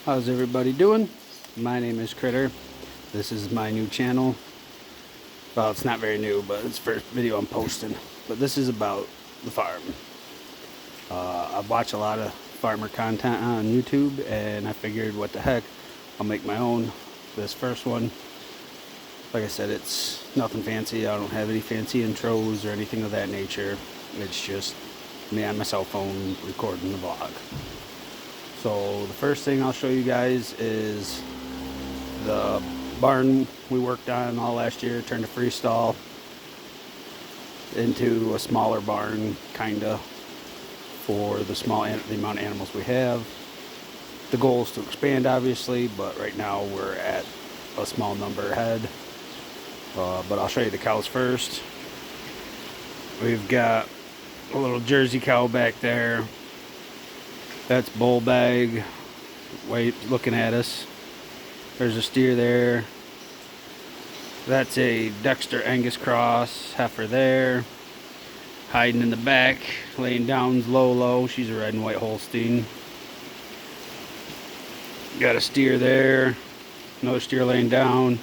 How's everybody doing? My name is Critter. This is my new channel. Well, it's not very new, but it's the first video I'm posting. But this is about the farm. I watch a lot of farmer content on YouTube, and I figured, what the heck, I'll make my own. This first one, like I said, it's nothing fancy. I don't have any fancy intros or anything of that nature. It's just me on my cell phone recording the vlog. So the first thing I'll show you guys is the barn we worked on all last year, turned a freestall into a smaller barn, kinda, for the amount of animals we have. The goal is to expand, obviously, but right now we're at a small number ahead. But I'll show you the cows first. We've got a little Jersey cow back there. That's bull bag, looking at us. There's a steer there. That's a Dexter Angus cross heifer there. Hiding in the back, laying down low. She's a red and white Holstein. Got a steer there. Another steer laying down.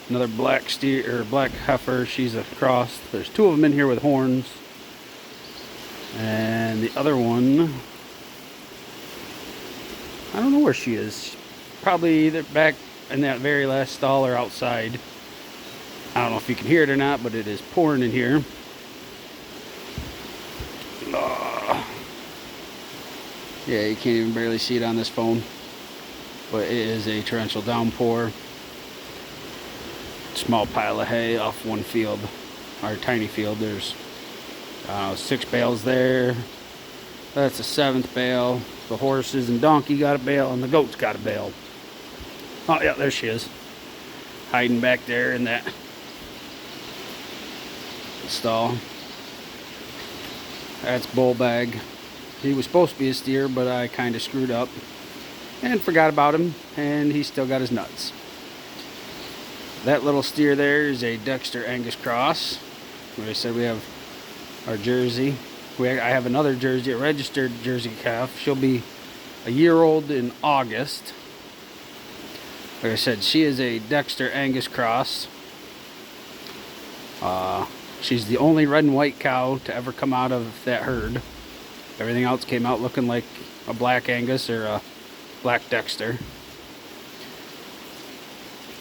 Another black steer or black heifer. She's a cross. There's two of them in here with horns. And the other one, I don't know where she is. Probably either back in that very last stall or outside. I don't know if you can hear it or not, but it is pouring in here. Yeah, you can't even barely see it on this phone. But it is a torrential downpour. Small pile of hay off one field, our tiny field. There's 6 bales there. That's a 7th bale. The horses and donkey got a bale, and the goats got a bale. Oh yeah, there she is, hiding back there in that stall. That's bull bag. He was supposed to be a steer, but I kind of screwed up and forgot about him, and he still got his nuts. That little steer there is a Dexter Angus cross. Like I said, we have our Jersey. I have another Jersey, a registered Jersey calf. She'll be a year old in August. Like I said, she is a Dexter Angus cross. She's the only red and white cow to ever come out of that herd. Everything else came out looking like a black Angus or a black Dexter.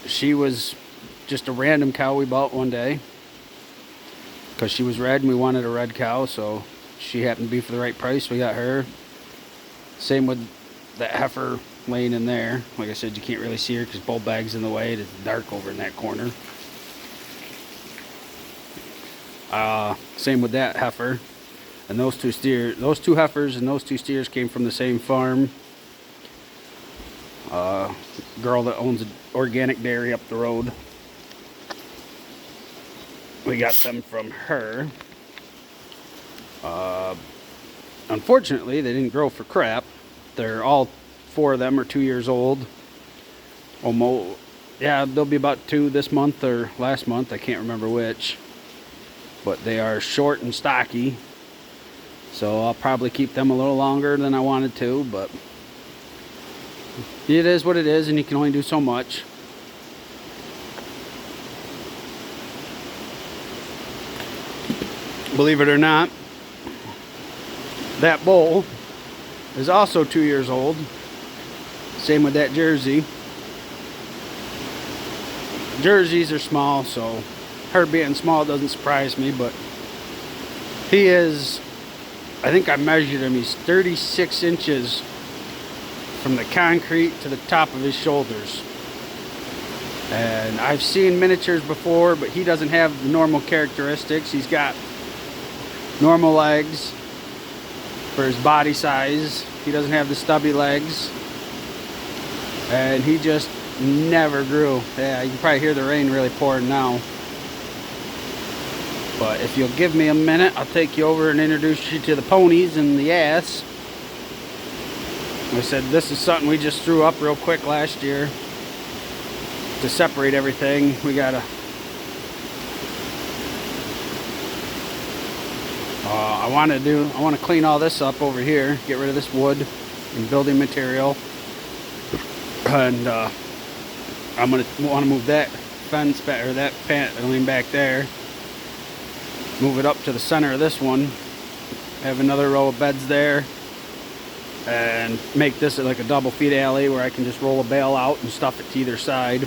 She was just a random cow we bought one day because she was red and we wanted a red cow, so she happened to be for the right price. We got her. Same with that heifer laying in there. Like I said, you can't really see her because bull bag's in the way. It's dark over in that corner. Same with that heifer. And those two heifers and those two steers came from the same farm. Girl that owns an organic dairy up the road. We got them from her. Unfortunately, they didn't grow for crap. They're all 4 of them are 2 years old. Almost, yeah, they'll be about 2 this month or last month. I can't remember which. But they are short and stocky. So I'll probably keep them a little longer than I wanted to, but it is what it is, and you can only do so much. Believe it or not, that bull is also 2 years old. Same with that Jersey. Jerseys are small, so her being small doesn't surprise me, but he is, I think I measured him, he's 36 inches from the concrete to the top of his shoulders. And I've seen miniatures before, but he doesn't have the normal characteristics. He's got normal legs for his body size. He doesn't have the stubby legs, and he just never grew. Yeah, you can probably hear the rain really pouring now. But if you'll give me a minute, I'll take you over and introduce you to the ponies and the ass. Like I said, this is something we just threw up real quick last year to separate everything. We gotta I want to clean all this up over here, get rid of this wood and building material. And I'm gonna want to move that fence back, or that paneling back there. Move it up to the center of this one. Have another row of beds there, and make this like a double feed alley where I can just roll a bale out and stuff it to either side.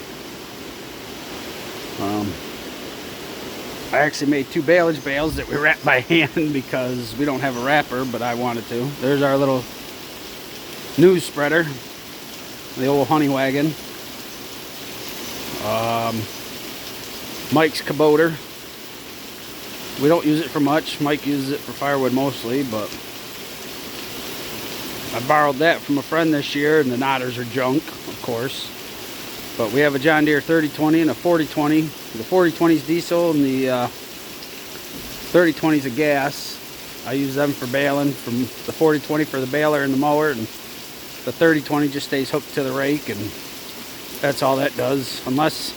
I actually made 2 baleage bales that we wrap by hand because we don't have a wrapper, but I wanted to. There's our little news spreader, the old honey wagon. Mike's Kubota. We don't use it for much. Mike uses it for firewood mostly, but I borrowed that from a friend this year, and the knotters are junk, of course. But we have a John Deere 3020 and a 4020. The 4020 is diesel, and the 3020 is a gas. I use them for baling, from the 4020 for the baler and the mower, and the 3020 just stays hooked to the rake, and that's all that does. Unless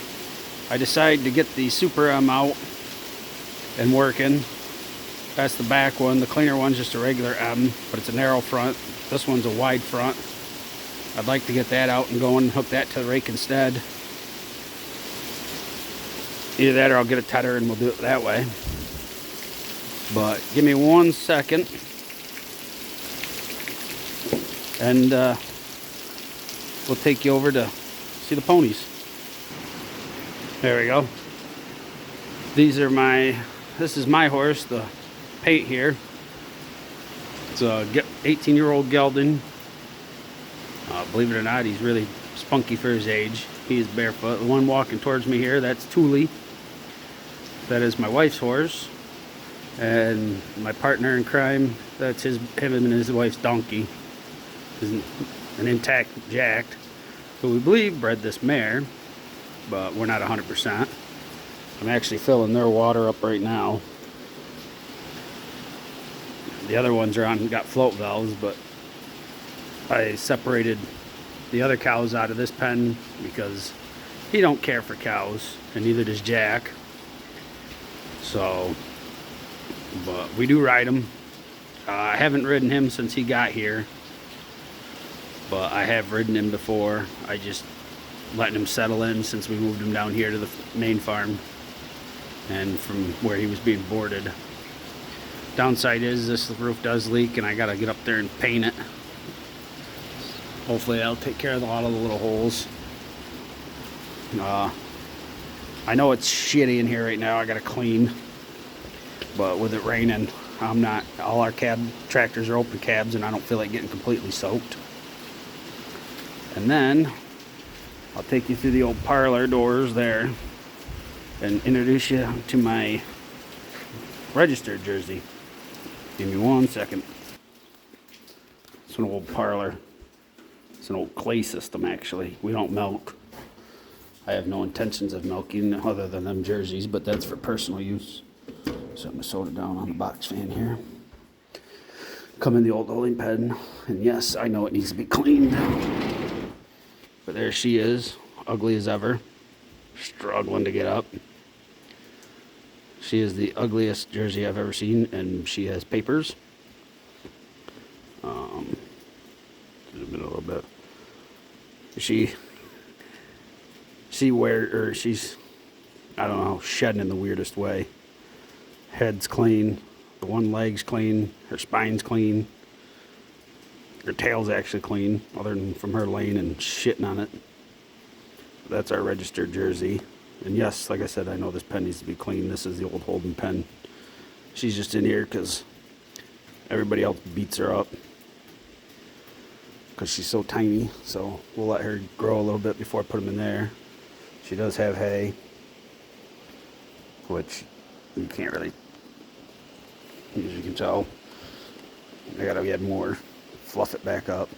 I decide to get the Super M out and working. That's the back one. The cleaner one's just a regular M, but it's a narrow front. This one's a wide front. I'd like to get that out and go and hook that to the rake instead. Either that or I'll get a tedder and we'll do it that way. But give me 1 second. And we'll take you over to see the ponies. There we go. These are this is my horse, the Pate here. It's a 18-year-old gelding. Believe it or not, he's really spunky for his age. He is barefoot. The one walking towards me here, that's Thule. That is my wife's horse. And my partner in crime, that's him and his wife's donkey. Is an intact jacked, who we believe bred this mare, but we're not 100%. I'm actually filling their water up right now. The other ones got float valves, but I separated the other cows out of this pen because he don't care for cows, and neither does Jack. So, but we do ride him. I haven't ridden him since he got here, but I have ridden him before. I just letting him settle in since we moved him down here to the main farm, and from where he was being boarded. Downside is this roof does leak, and I gotta get up there and paint it. Hopefully I'll take care of a lot of the little holes. I know it's shitty in here right now. I gotta clean, but with it raining, all our cab tractors are open cabs, and I don't feel like getting completely soaked. And then I'll take you through the old parlor doors there and introduce you to my registered jersey. Give me 1 second. It's an old parlor. It's an old clay system, actually. We don't milk. I have no intentions of milking other than them jerseys, but that's for personal use. So I'm going to soda down on the box fan here. Come in the old holding pen, and yes, I know it needs to be cleaned. But there she is, ugly as ever, struggling to get up. She is the ugliest jersey I've ever seen, and she has papers. Zoom in a little bit. She's, I don't know, shedding in the weirdest way. Head's clean, the one leg's clean, her spine's clean, her tail's actually clean, other than from her laying and shitting on it. That's our registered jersey. And yes, like I said, I know this pen needs to be clean. This is the old Holden pen. She's just in here because everybody else beats her up because she's so tiny. So we'll let her grow a little bit before I put them in there. She does have hay, which you can't really, as you can tell. I gotta get more, fluff it back up.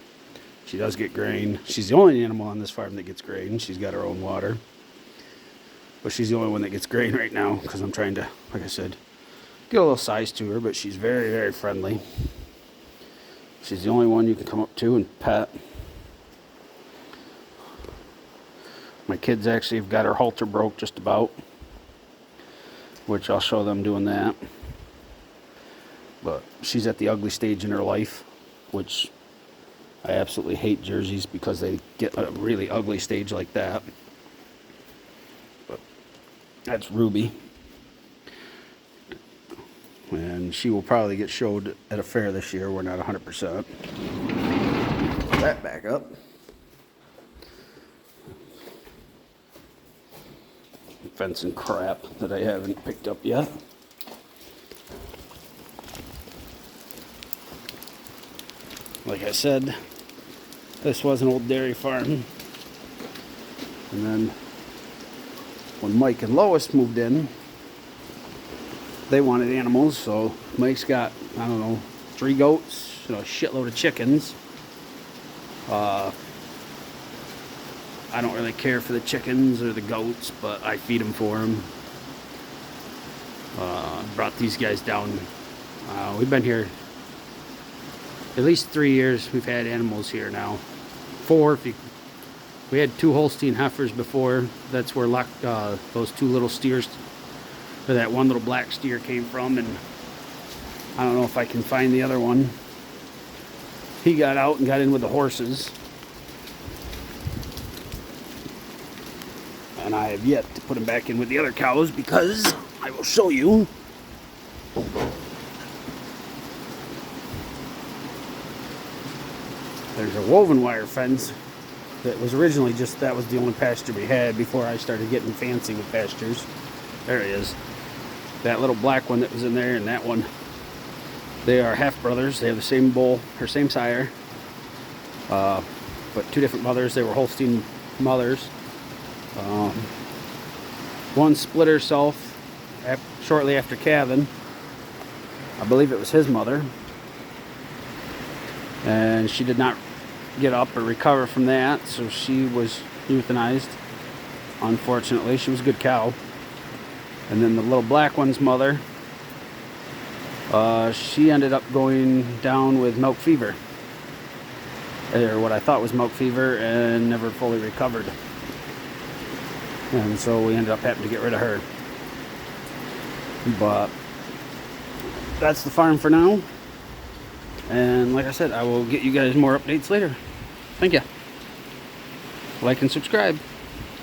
She does get grain. She's the only animal on this farm that gets grain. She's got her own water. But she's the only one that gets grain right now because I'm trying to, like I said, get a little size to her, but she's very, very friendly. She's the only one you can come up to and pet. My kids actually have got her halter broke just about, which I'll show them doing that. But she's at the ugly stage in her life, which I absolutely hate jerseys because they get a really ugly stage like that. But that's Ruby. And she will probably get showed at a fair this year. We're not 100%. Put that back up. Fencing crap that I haven't picked up yet. Like I said, this was an old dairy farm. And then when Mike and Lois moved in, they wanted animals, so Mike's got, I don't know, 3 goats and a shitload of chickens. I don't really care for the chickens or the goats, but I feed them for them. Brought these guys down. We've been here at least 3 years. We've had animals here now. 4 if you... We had 2 Holstein heifers before. That's where those 2 little steers, or that one little black steer came from, and I don't know if I can find the other one. He got out and got in with the horses. And I have yet to put him back in with the other cows because I will show you. There's a woven wire fence that was originally that was the only pasture we had before I started getting fancy with pastures. There he is. That little black one that was in there and that one. They are half brothers. They have the same bull, or same sire. But 2 different mothers. They were Holstein mothers. One split herself shortly after calving. I believe it was his mother. And she did not get up or recover from that, so she was euthanized. Unfortunately, she was a good cow. And then the little black one's mother, she ended up going down with milk fever, or what I thought was milk fever, and never fully recovered. And so we ended up having to get rid of her. But that's the farm for now. And like I said, I will get you guys more updates later. Thank you. Like and subscribe.